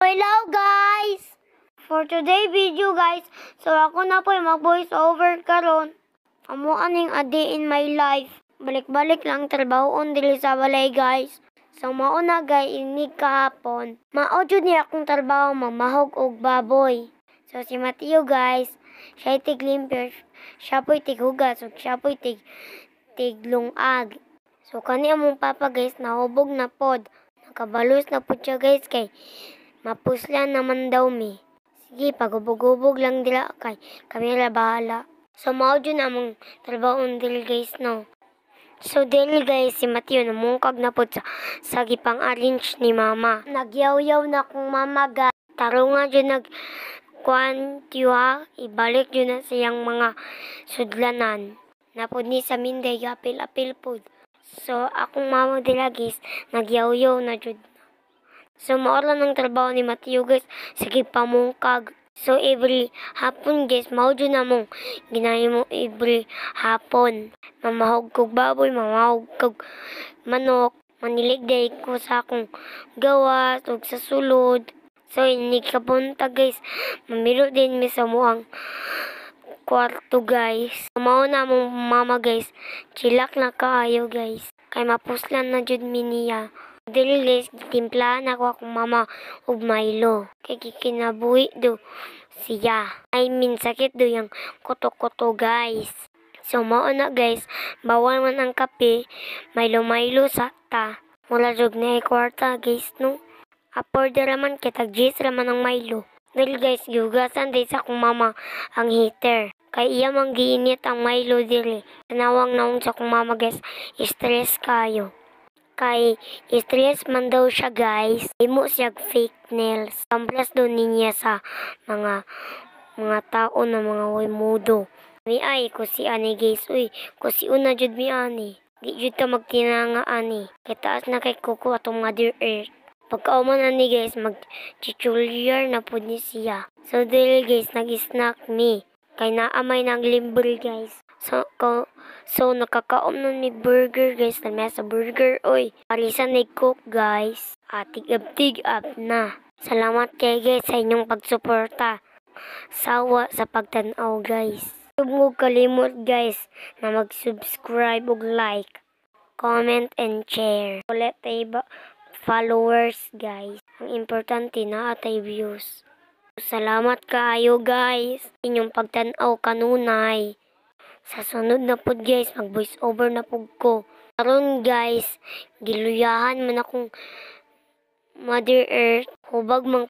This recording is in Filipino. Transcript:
Hello guys! For today video guys, so ako na po mag-voice over karon. Amo aning a day in my life. Balik-balik lang trabahoon dili sa balay guys. So mao na guys inig kahapon. Mao jud ni akong trabaho mamahog og baboy. So si Mateo guys, siya tiglimpyo, siya po'y tighugas ug siya po'y tiglungag. So kani among papa guys nahubog na pod. Nakabalos na pod siya guys kay mapuslan naman daw mi. Sige, pagubog-ubog lang dila kay kami ra bahala. So mao jud among trabahoon dili guys no. So dili guys si Mateo namungkag na pod sa gipang arrange ni mama. Nagyaw-yaw na kong mama ga. Tarunga jud nag ibalik jud na siyang mga sudlanan. Napod ni sa minday apil-apil pod. So akong mama dila guys nagyaw-yaw na jud. So, maorla ng trabaho ni Mateo guys. Sige, pamungkag. So, every hapon guys, mao dyan namong ginahimo every hapon. Mamahog kog baboy, mamahog kog manok. Maniligday ko sa akong gawas ug sa sulod. So, ini kapunta guys. Mamiro din mi sa muang kwarto guys. Mao na mong mama guys. Chilak na kaayo guys. Kay mapuslan na jud mi niya. Dili guys, timplahan ako akong mama ug Milo. Kay kikinabuhi do siya. I mean, sakit do yung koto-koto guys. So, mao na guys, bawal man ang kape, Milo sakta. Mula jog na kwarta guys, no? Aporder raman kitag G's raman ang Milo. Dili guys, gihugasan din sa akong mama ang heater. Kay iya mang giinit ang Milo dili. Tanawang naong sa akong mama guys, stress kayo. Kay stress man daw siya guys. Imo siya fake nails. Pamplas daw niya sa mga tao na mga way mudo. Mi ay ko si ani guys. Uy, ko si una jud mi ani. Di jud ka magtinanga ani. Kay taas na kay kuko atong Mother Earth. Pagkauman ani guys, mag-chichulyar na po ni siya. So dili guys, nag-snack mi. Kay naamay ng limbol guys. So nakakaom na ni burger guys. Na sa burger, oy. Palisan ni cook guys. Tig-up na. Salamat kay guys sa inyong pagsuporta. Sawa sa pagtanaw guys. Huwag kalimot guys na mag-subscribe ug like, comment and share. Ulit tayo followers guys. Ang importante na atay views. Salamat kaayo guys. Inyong pagtanaw kanunay. Sa sunod na pod guys, mag-voice over na pod ko. Karon guys, giluyahan man akong Mother Earth. Hubag mang